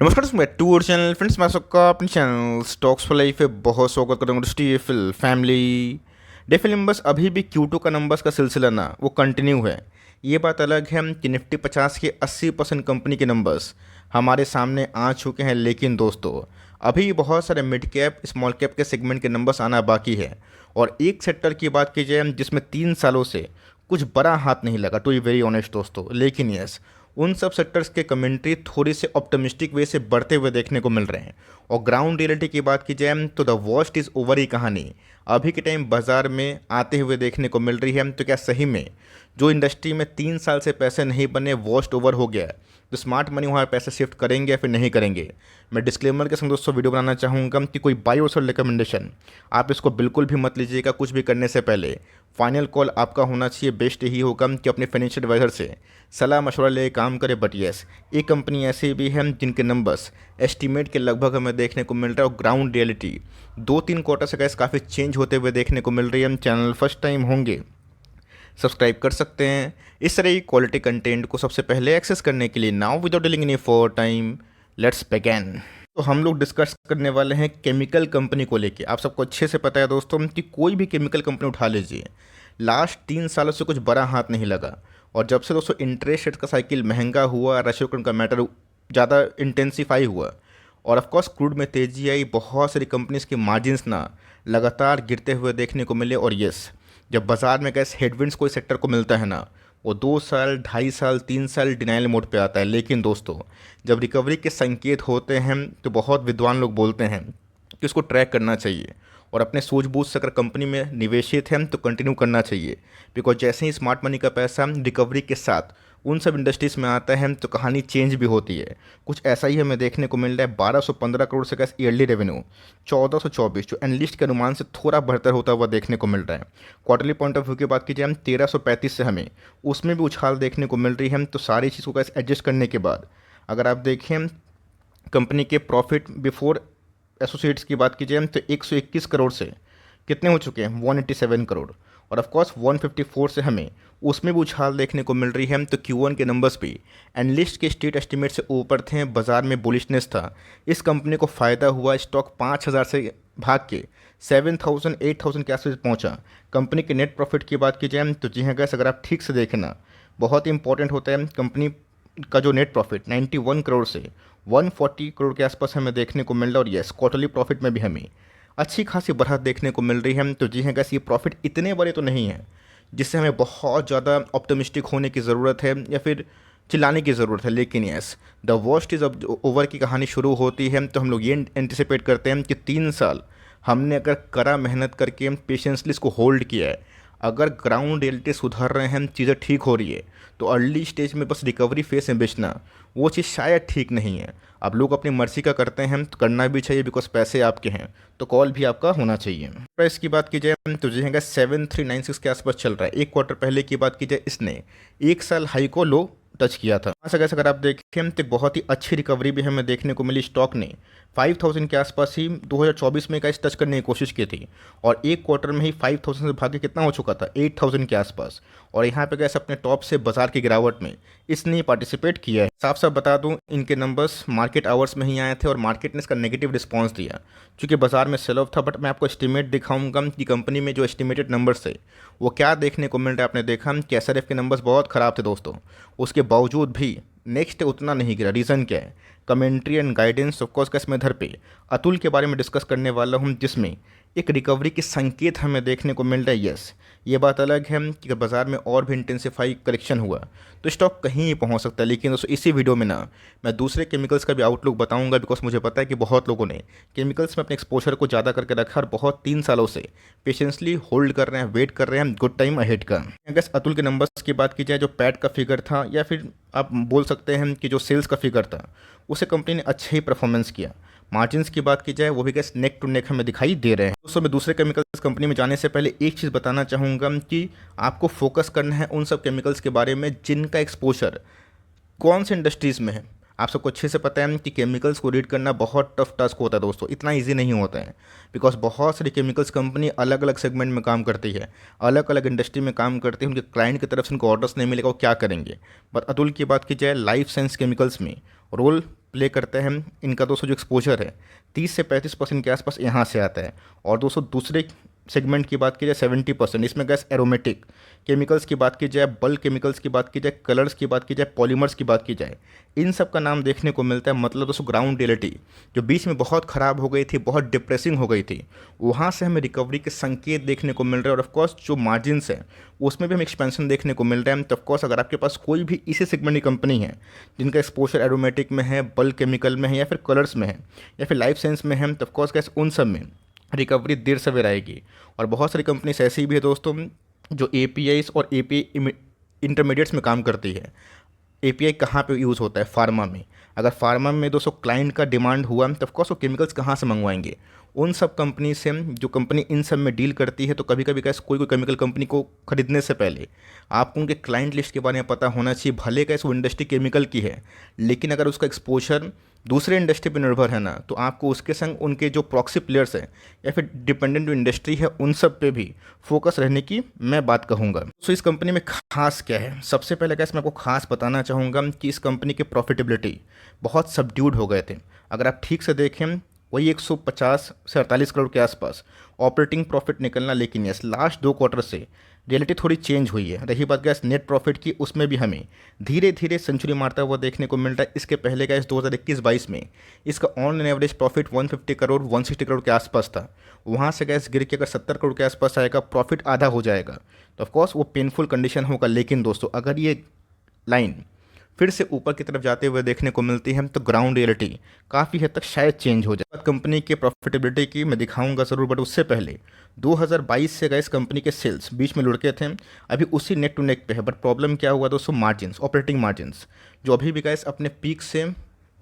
नमस्कार दोस्तों, मैं टू और चैनल फ्रेंड्स मैं सबका अपने चैनल स्टॉक्स फॉर लाइफ पे बहुत स्वागत करूँगा। दोस्तों ये फिल फैमिली डेफिल नंबर्स अभी भी Q2 का नंबर्स का सिलसिला ना वो कंटिन्यू है। ये बात अलग है कि निफ्टी 50 के 80% कंपनी के नंबर्स हमारे सामने आ चुके हैं, लेकिन दोस्तों अभी बहुत सारे मिड कैप स्मॉल कैप के सेगमेंट के नंबर्स आना बाकी है। और एक सेक्टर की बात की जाए जिसमें 3 सालों से कुछ बड़ा हाथ नहीं लगा, टू बी वेरी ऑनेस्ट दोस्तों, लेकिन यस उन सब सेक्टर्स के कमेंट्री थोड़ी से ऑप्टिमिस्टिक वे से बढ़ते हुए देखने को मिल रहे हैं। और ग्राउंड रियलिटी की बात की जाए तो द वर्स्ट इज़ ओवर ही कहानी अभी के टाइम बाजार में आते हुए देखने को मिल रही है। तो क्या सही में जो इंडस्ट्री में 3 साल से पैसे नहीं बने वर्स्ट ओवर हो गया है, तो स्मार्ट मनी वहाँ पैसे शिफ्ट करेंगे या फिर नहीं करेंगे? मैं डिस्क्लेमर के संग दोस्तों वीडियो बनाना चाहूँगा कि कोई बाय और सेल रिकमेंडेशन आप इसको बिल्कुल भी मत लीजिएगा। कुछ भी करने से पहले फाइनल कॉल आपका होना चाहिए। बेस्ट यही होगा कि अपने फाइनेंशियल एडवाइजर से सलाह मशवरा ले काम करें। बट येस एक कंपनी ऐसी भी है जिनके नंबर्स एस्टीमेट के लगभग हमें देखने को मिल रहा है और ग्राउंड रियलिटी 2-3 क्वार्टर से गैस काफ़ी चेंज होते हुए देखने को मिल रही है। हम चैनल फर्स्ट टाइम होंगे सब्सक्राइब कर सकते हैं इस तरह की क्वालिटी कंटेंट को सबसे पहले एक्सेस करने के लिए। Now without dealing any for time let's begin. तो हम लोग डिस्कस करने वाले हैं केमिकल कंपनी को लेके। आप सबको अच्छे से पता है दोस्तों कि कोई भी केमिकल कंपनी उठा लीजिए, लास्ट 3 सालों से कुछ बड़ा हाथ नहीं लगा। और जब से दोस्तों इंटरेस्ट रेट का साइकिल महंगा हुआ, रशिया यूक्रेन का मैटर ज़्यादा इंटेंसीफाई हुआ और ऑफ कोर्स क्रूड में तेज़ी आई, बहुत सारी कंपनीज के मार्जिन्स ना लगातार गिरते हुए देखने को मिले। और यस जब बाजार में गैस हेडविंड्स कोई सेक्टर को मिलता है ना, वो 2 साल 2.5 साल 3 साल डिनाइल मोड पे आता है। लेकिन दोस्तों जब रिकवरी के संकेत होते हैं तो बहुत विद्वान लोग बोलते हैं कि उसको ट्रैक करना चाहिए और अपने सूझबूझ से अगर कंपनी में निवेशित हैं तो कंटिन्यू करना चाहिए। बिकॉज जैसे ही स्मार्ट मनी का पैसा रिकवरी के साथ उन सब इंडस्ट्रीज़ में आता है तो कहानी चेंज भी होती है। कुछ ऐसा ही हमें देखने को मिल रहा है। 1215 करोड़ से का ईयरली रेवेन्यू 1424 जो एनालिस्ट के अनुमान से थोड़ा बेहतर होता हुआ देखने को मिल रहा है। क्वार्टरली पॉइंट ऑफ व्यू की बात कीजिए हम 1335 से हमें उसमें भी उछाल देखने को मिल रही है। तो सारी चीज़ को कैसे एडजस्ट करने के बाद अगर आप देखें कंपनी के प्रॉफिट बिफोर एसोसिएट्स की बात कीजिए तो 121 करोड़ से कितने हो चुके हैं 187 करोड़। और ऑफ कोर्स 154 से हमें उसमें भी उछाल देखने को मिल रही है। तो Q1 के नंबर्स भी एनालिस्ट के स्ट्रीट एस्टीमेट से ऊपर थे, बाजार में बुलिशनेस था। इस कंपनी को फ़ायदा हुआ, स्टॉक 5,000 से भाग के 7,000 8,000 के आसपास पहुंचा। कंपनी के नेट प्रॉफिट की बात की जाए तो जी हाँ गैस अगर आप ठीक से देखें ना, बहुत ही इंपॉर्टेंट होता है कंपनी का जो नेट प्रॉफिट 91 करोड़ से 140 करोड़ के आसपास हमें देखने को मिल रहा है। और यस क्वार्टरली प्रॉफिट में भी हमें अच्छी खासी बढ़त देखने को मिल रही है। तो जी हाँ गैस ये प्रॉफिट इतने बड़े तो नहीं हैं जिससे हमें बहुत ज़्यादा ऑप्टिमिस्टिक होने की ज़रूरत है या फिर चिल्लाने की ज़रूरत है। लेकिन यस द वर्स्ट इज़ अब ओवर की कहानी शुरू होती है तो हम लोग ये एंटिसिपेट करते हैं कि 3 साल हमने अगर कड़ा मेहनत करके पेशेंसली इसको होल्ड किया है, अगर ग्राउंड रियलिटी सुधर रहे हैं, चीज़ें ठीक हो रही है, तो अर्ली स्टेज में बस रिकवरी फेस में बेचना वो चीज़ शायद ठीक नहीं है। अब लोग अपनी मर्जी का करते हैं तो करना भी चाहिए, बिकॉज पैसे आपके हैं तो कॉल भी आपका होना चाहिए। प्राइस की बात की जाए तो जो है 7396 के आसपास चल रहा है। एक क्वार्टर पहले की बात की जाए इसने 1 साल हाई को लो टच किया था। अगर आप देखें तो बहुत ही अच्छी रिकवरी भी हमें देखने को मिली। स्टॉक ने 5000 के आसपास ही 2024 में का इस टच करने की कोशिश की थी और एक क्वार्टर में ही 5000 से भागे कितना हो चुका था 8000 के आसपास। और यहाँ पे गैस अपने टॉप से बाजार की गिरावट में इसने पार्टिसिपेट किया है। साफ साफ बता दूं इनके नंबर्स मार्केट आवर्स में ही आए थे और मार्केट ने इसका नेगेटिव रिस्पांस दिया क्योंकि बाजार में सेल ऑफ था। बट मैं आपको एस्टिमेट दिखाऊंगा कि कंपनी में जो एस्टिमेटेड नंबर्स थे वो क्या देखने को मिल रहा है। आपने देखा कि SRF के नंबर्स बहुत ख़राब थे दोस्तों, उसके बावजूद भी नेक्स्ट उतना नहीं गिरा। रीज़न क्या है? कमेंट्री एंड गाइडेंस ऑफकोर्स का इसमें इधर पे अतुल के बारे में डिस्कस करने वाला हूँ जिसमें एक रिकवरी के संकेत हमें देखने को मिल रहा है। यस ये बात अलग है कि बाज़ार में और भी इंटेंसिफाई करेक्शन हुआ तो स्टॉक कहीं ही पहुंच सकता है। लेकिन दोस्तों इसी वीडियो में ना मैं दूसरे केमिकल्स का भी आउटलुक बताऊंगा, बिकॉज मुझे पता है कि बहुत लोगों ने केमिकल्स में अपने एक्सपोजर को ज़्यादा करके रखा और बहुत 3 सालों से पेशेंसली होल्ड कर रहे हैं, वेट कर रहे हैं गुड टाइम अहेड का। अगर अतुल के नंबर्स की बात की जाए जो पैट का फिगर था या फिर आप बोल सकते हैं कि जो सेल्स का फिगर था उसे कंपनी ने अच्छा ही परफॉर्मेंस किया। मार्जिन्स की बात की जाए वो भी गैस नेक टू नेक हमें दिखाई दे रहे हैं। दोस्तों मैं दूसरे केमिकल्स कंपनी में जाने से पहले एक चीज़ बताना चाहूँगा कि आपको फोकस करना है उन सब केमिकल्स के बारे में जिनका एक्सपोजर कौन से इंडस्ट्रीज़ में है। आप सबको अच्छे से पता है कि केमिकल्स को रीड करना बहुत टफ टास्क होता है दोस्तों, इतना इजी नहीं होता है। बिकॉज बहुत सारी केमिकल्स कंपनी अलग अलग सेगमेंट में काम करती है, अलग अलग इंडस्ट्री में काम करती है, उनके क्लाइंट की तरफ से उनको ऑर्डर्स नहीं मिलेगा वो क्या करेंगे। बट अतुल की बात की जाए लाइफ साइंस केमिकल्स में रोल प्ले करते हैं इनका दोस्तों जो एक्सपोजर है 30 से 35% के आसपास यहाँ से आता है। और दोस्तों दूसरे सेगमेंट की बात की जाए 70%, इसमें गैस एरोमेटिक केमिकल्स की बात की जाए, बल्क केमिकल्स की बात की जाए, कलर्स की बात की जाए, पॉलीमर्स की बात की जाए, इन सब का नाम देखने को मिलता है। मतलब दोस्तों ग्राउंड रियलिटी जो बीच में बहुत ख़राब हो गई थी, बहुत डिप्रेसिंग हो गई थी, वहाँ से हमें रिकवरी के संकेत देखने को मिल रहे हैं। और ऑफकोर्स जो मार्जिन्स हैं उसमें भी हमें एक्सपेंशन देखने को मिल रहा है। तो ऑफकोर्स अगर आपके पास कोई भी इसी सेगमेंट की कंपनी है जिनका एक्सपोजर एरोमेटिक में है, बल्क केमिकल में है, या फिर कलर्स में है, या फिर लाइफ साइंस में है, तो ऑफकोर्स गैस उन सब में रिकवरी देर सवेर आएगी। और बहुत सारी कंपनीज ऐसी भी है दोस्तों जो एपीआईज और एपीआई इंटरमीडिएट्स में काम करती है। एपीआई कहाँ पे यूज़ होता है? फार्मा में। अगर फार्मा में दोस्तों क्लाइंट का डिमांड हुआ तो ऑफकोर्स वो केमिकल्स कहाँ से मंगवाएंगे? उन सब कंपनी से जो कंपनी इन सब में डील करती है। तो कभी कभी कैसे कोई कोई केमिकल कंपनी को खरीदने से पहले आपको उनके क्लाइंट लिस्ट के बारे में पता होना चाहिए। भले कैसे वो इंडस्ट्री केमिकल की है, लेकिन अगर उसका एक्सपोजर दूसरे इंडस्ट्री पर निर्भर है ना, तो आपको उसके संग उनके जो प्रॉक्सी प्लेयर्स हैं या फिर डिपेंडेंट जो इंडस्ट्री है उन सब पे भी फोकस रहने की मैं बात कहूँगा। तो इस कंपनी में खास क्या है? सबसे पहले कैसे मैं आपको खास बताना चाहूँगा कि इस कंपनी के प्रॉफिटेबिलिटी बहुत सबड्यूड हो गए थे। अगर आप ठीक से देखें वही 150 से 48 करोड़ के आसपास ऑपरेटिंग प्रॉफिट निकलना। लेकिन यस लास्ट 2 क्वार्टर से रियलिटी थोड़ी चेंज हुई है। रही बात गैस नेट प्रॉफिट की, उसमें भी हमें धीरे धीरे सेंचुरी मारता हुआ देखने को मिल रहा है। इसके पहले गैस 2021-22 में इसका on average profit 150 crore 160 crore के आसपास था। वहाँ से गैस गिर के अगर 70 करोड़ के आसपास आएगा, प्रॉफिट आधा हो जाएगा, तो ऑफकोर्स वो पेनफुल कंडीशन होगा। लेकिन दोस्तों अगर ये लाइन फिर से ऊपर की तरफ जाते हुए देखने को मिलती है तो ग्राउंड रियलिटी काफ़ी हद तक शायद चेंज हो जाए। कंपनी के प्रॉफिटेबिलिटी की मैं दिखाऊंगा ज़रूर, बट उससे पहले 2022 से गए इस कंपनी के सेल्स बीच में लुढ़के थे, अभी उसी नेक टू नेक पे है। बट प्रॉब्लम क्या हुआ दोस्तों? मार्जिन्स, ऑपरेटिंग मार्जिन्स जो अभी भी गए अपने पीक से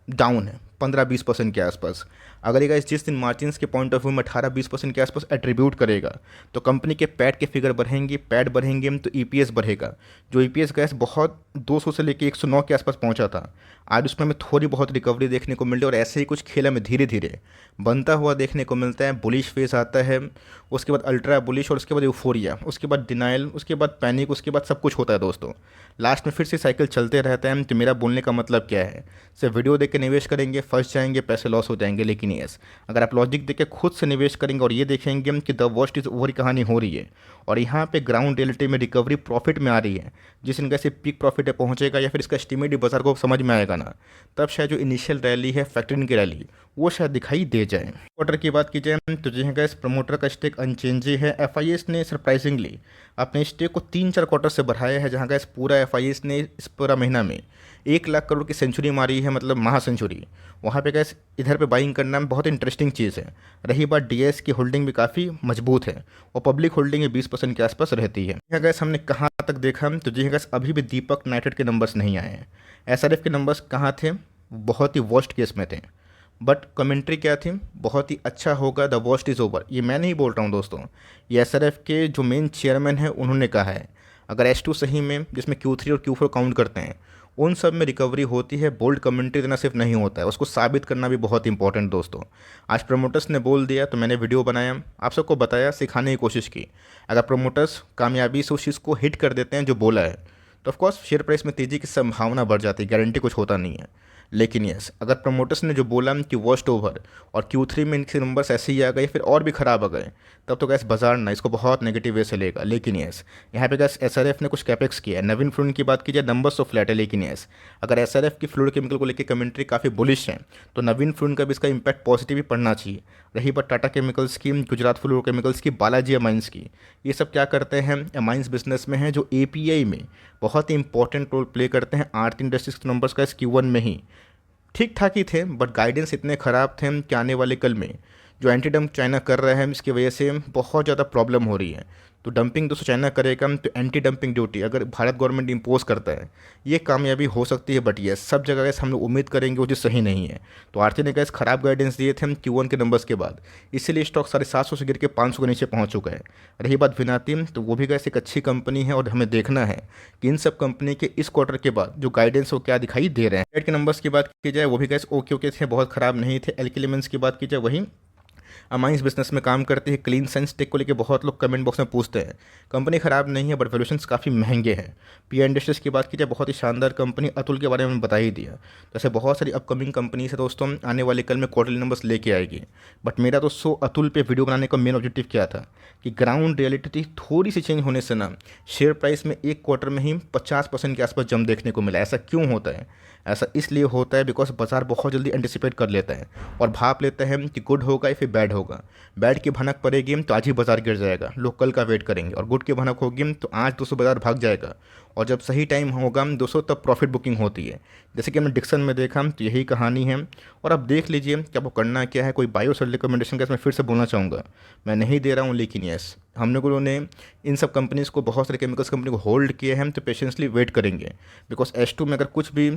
डाउन है 15-20% के आसपास। अगर ये गाइस जिस दिन मार्जिन्स के पॉइंट ऑफ व्यू में 18-20% के आसपास एट्रीब्यूट करेगा तो कंपनी के पैट के फिगर बढ़ेंगे, पैट बढ़ेंगे तो ईपीएस बढ़ेगा। जो ईपीएस गैस बहुत 200 से लेके 109 के आसपास पहुंचा था, आज उसमें हमें थोड़ी बहुत रिकवरी देखने को मिल रही है। और ऐसे ही कुछ खेल हमें धीरे धीरे बनता हुआ देखने को मिलता है। बुलिश फेज आता है, उसके बाद अल्ट्रा बुलिश, और उसके बाद यूफोरिया, उसके बाद डिनाइल, उसके बाद पैनिक, उसके बाद सब कुछ होता है दोस्तों। लास्ट में फिर से साइकिल चलते रहता है। तो मेरा बोलने का मतलब क्या है? सिर्फ वीडियो देख के निवेश करेंगे, फंस जाएंगे, पैसे लॉस हो जाएंगे। लेकिन यस अगर आप लॉजिक देख के खुद से निवेश करेंगे और ये देखेंगे कि द वर्स्ट इज ओवर कहानी हो रही है और यहाँ पे ग्राउंड रियलिटी में रिकवरी प्रॉफिट में आ रही है, जिस दिन कैसे पीक प्रॉफिट पे पहुँचेगा या फिर इसका एस्टिमेट बाजार को समझ में आएगा ना, तब शायद जो इनिशियल रैली है फैक्टरिंग की रैली वो शायद दिखाई दे जाए। क्वार्टर की बात की जाए तो जी गैस प्रमोटर का स्टेक अनचेंज है। एफआईएस ने सरप्राइजिंगली अपने स्टेक को 3-4 क्वार्टर से बढ़ाया है, जहाँ गैस पूरा एफआईएस ने इस पूरा महीना में 1 लाख करोड़ की सेंचुरी मारी है, मतलब महा सेंचुरी। वहाँ पे गैस इधर पे बाइंग करना में बहुत इंटरेस्टिंग चीज़ है। रही बात डीएस की होल्डिंग भी काफ़ी मजबूत है और पब्लिक होल्डिंग 20% के आसपास रहती है। यहाँ गैस हमने कहाँ तक देखा तो जी गैस अभी भी दीपक नाइट्रेट के नंबर्स नहीं आए हैं। एसआरएफ के नंबर्स कहाँ थे? बहुत ही वर्स्ट केस में थे। बट कमेंट्री क्या थी? बहुत ही अच्छा होगा, द वर्स्ट इज़ ओवर। ये मैं नहीं बोल रहा हूँ दोस्तों, ये एसआरएफ के जो मेन चेयरमैन हैं उन्होंने कहा है। अगर H2 सही में, जिसमें Q3 और Q4 काउंट करते हैं, उन सब में रिकवरी होती है। बोल्ड कमेंट्री देना सिर्फ नहीं होता है, उसको साबित करना भी बहुत इंपॉर्टेंट दोस्तों। आज प्रमोटर्स ने बोल दिया तो मैंने वीडियो बनाया, आप सबको बताया, सिखाने की कोशिश की। अगर प्रमोटर्स कामयाबी से उस चीज़ को हिट कर देते हैं जो बोला है, तो ऑफकोर्स शेयर प्राइस में तेज़ी की संभावना बढ़ जाती है। गारंटी कुछ होता नहीं है। लेकिन यस अगर प्रमोटर्स ने जो बोला कि वर्स्ट ओवर और Q3 में इनके नंबर्स ऐसे ही आ गए फिर और भी ख़राब आ गए, तब तो गैस बाजार ना इसको बहुत नेगेटिव वे से लेगा। लेकिन यस यहाँ पे गैस एसआरएफ ने कुछ कैपेक्स किया है। नवीन फ्लूइड की बात की जाए नंबर्स तो फ्लैट है, लेकिन यस अगर एसआरएफ की फ्लूइड केमिकल को लेकर कमेंट्री काफ़ी बुलिश है तो नवीन फ्लूइड का भी इसका इंपैक्ट पॉजिटिव ही पड़ना चाहिए। रही बात टाटा केमिकल्स की, गुजरात फ्लोरोकेमिकल्स की, बालाजी अमाइंस की, ये सब क्या करते हैं? अमाइंस बिजनेस में है जो एपीआई में बहुत ही इंपॉर्टेंट रोल प्ले करते हैं। आरती इंडस्ट्रीज के नंबर्स का इस Q1 में ही ठीक ठाक ही थे, बट गाइडेंस इतने ख़राब थे कि आने वाले कल में जो एंटी डंप चाइना कर रहा है इसकी वजह से बहुत ज़्यादा प्रॉब्लम हो रही है। तो डंपिंग दोस्तों चाइना करेगा तो एंटी डंपिंग ड्यूटी अगर भारत गवर्नमेंट इम्पोज करता है ये कामयाबी हो सकती है। बट ये सब जगह गैस हम लोग उम्मीद करेंगे वो चीज़ सही नहीं है। तो आरती ने गैस खराब गाइडेंस दिए थे Q1 के नंबर्स के बाद, इसीलिए स्टॉक 750 से गिर के 500 के नीचे पहुंच चुका है। रही बात विनातिम, तो वो भी गैस एक अच्छी कंपनी है और हमें देखना है कि इन सब कंपनी के इस क्वार्टर के बाद जो गाइडेंस वो क्या दिखाई दे रहे हैं। डेट के नंबर्स की बात की जाए वो भी गैस ओके थे, बहुत ख़राब नहीं थे। एल्केलिमेंट्स की बात की जाए वही अमाइंस बिजनेस में काम करती है। क्लीन साइंस टेक को लेकर बहुत लोग कमेंट बॉक्स में पूछते हैं। कंपनी खराब नहीं है, बट वैल्यूएशंस काफ़ी महंगे हैं। पीआई इंडस्ट्रीज की बात की जाए, बहुत ही शानदार कंपनी, अतुल के बारे में बता ही दिया। तो ऐसे बहुत सारी अपकमिंग कंपनीज है दोस्तों, आने वाले कल में क्वार्टरली नंबर्स लेके आएगी। बट मेरा दोस्तों अतुल पे वीडियो बनाने का मेन ऑब्जेक्टिव क्या था कि ग्राउंड रियलिटी थोड़ी सी चेंज होने से ना शेयर प्राइस में एक क्वार्टर में ही 50% के आसपास जंप देखने को मिला। ऐसा क्यों होता है? ऐसा इसलिए होता है बिकॉज बाजार बहुत जल्दी एंटिसिपेट कर लेता है और भाप लेता है कि गुड होगा या फिर बैड होगा। बैड की भनक पड़ेगी तो आज ही बाजार गिर जाएगा, लोग कल का वेट करेंगे, और गुड की भनक होगी तो आज दोस्तों बाजार भाग जाएगा। और जब सही टाइम होगा दोस्तों तब प्रॉफिट बुकिंग होती है। जैसे कि हमने डिक्सन में देखा तो यही कहानी है। और अब देख लीजिए कि आपको करना क्या है। कोई बायो सेल रिकमेंडेशन का इसमें फिर से बोलना चाहूँगा, मैं नहीं दे रहा हूँ, लेकिन यस हम लोगों ने इन सब कंपनीज़ को, बहुत सारे केमिकल्स कंपनी को होल्ड किए हैं, तो पेशेंसली वेट करेंगे। बिकॉज H2 में अगर कुछ भी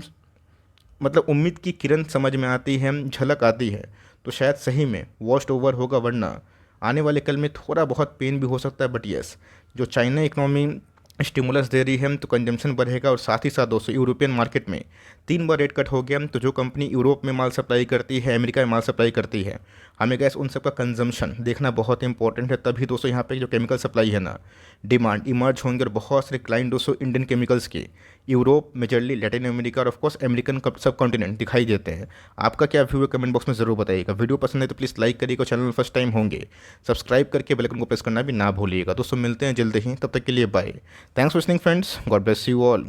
मतलब उम्मीद की किरण समझ में आती है, झलक आती है, तो शायद सही में वॉस्ट ओवर होगा, वरना आने वाले कल में थोड़ा बहुत पेन भी हो सकता है। बट यस, जो चाइना इकोनॉमी स्टिमुलस दे रही है तो कंजम्पशन बढ़ेगा। और साथ ही साथ दोस्तों यूरोपियन मार्केट में 3 बार रेट कट हो गया, तो जो कंपनी यूरोप में माल सप्लाई करती है, अमेरिका में माल सप्लाई करती है, हमें गैस उन सबका कंजम्पशन देखना बहुत इंपॉर्टेंट है। तभी दोस्तों यहाँ पे जो केमिकल सप्लाई है ना, डिमांड इमर्ज होंगे। और बहुत सारे क्लाइंट दोस्तों इंडियन केमिकल्स के यूरोप, मेजरली लैटिन अमेरिका और ऑफकोर्स अमेरिकन सब कॉन्टिनेंट दिखाई देते हैं। आपका क्या व्यू है कमेंट बॉक्स में ज़रूर बताइएगा। वीडियो पसंद है तो प्लीज़ लाइक करिएगा, चैनल में फर्स्ट टाइम होंगे सब्सक्राइब करके बेल आइकन को प्रेस करना भी ना भूलिएगा। दोस्तों मिलते हैं जल्द ही, तब तक के लिए bye. Thanks for listening friends, God bless you all.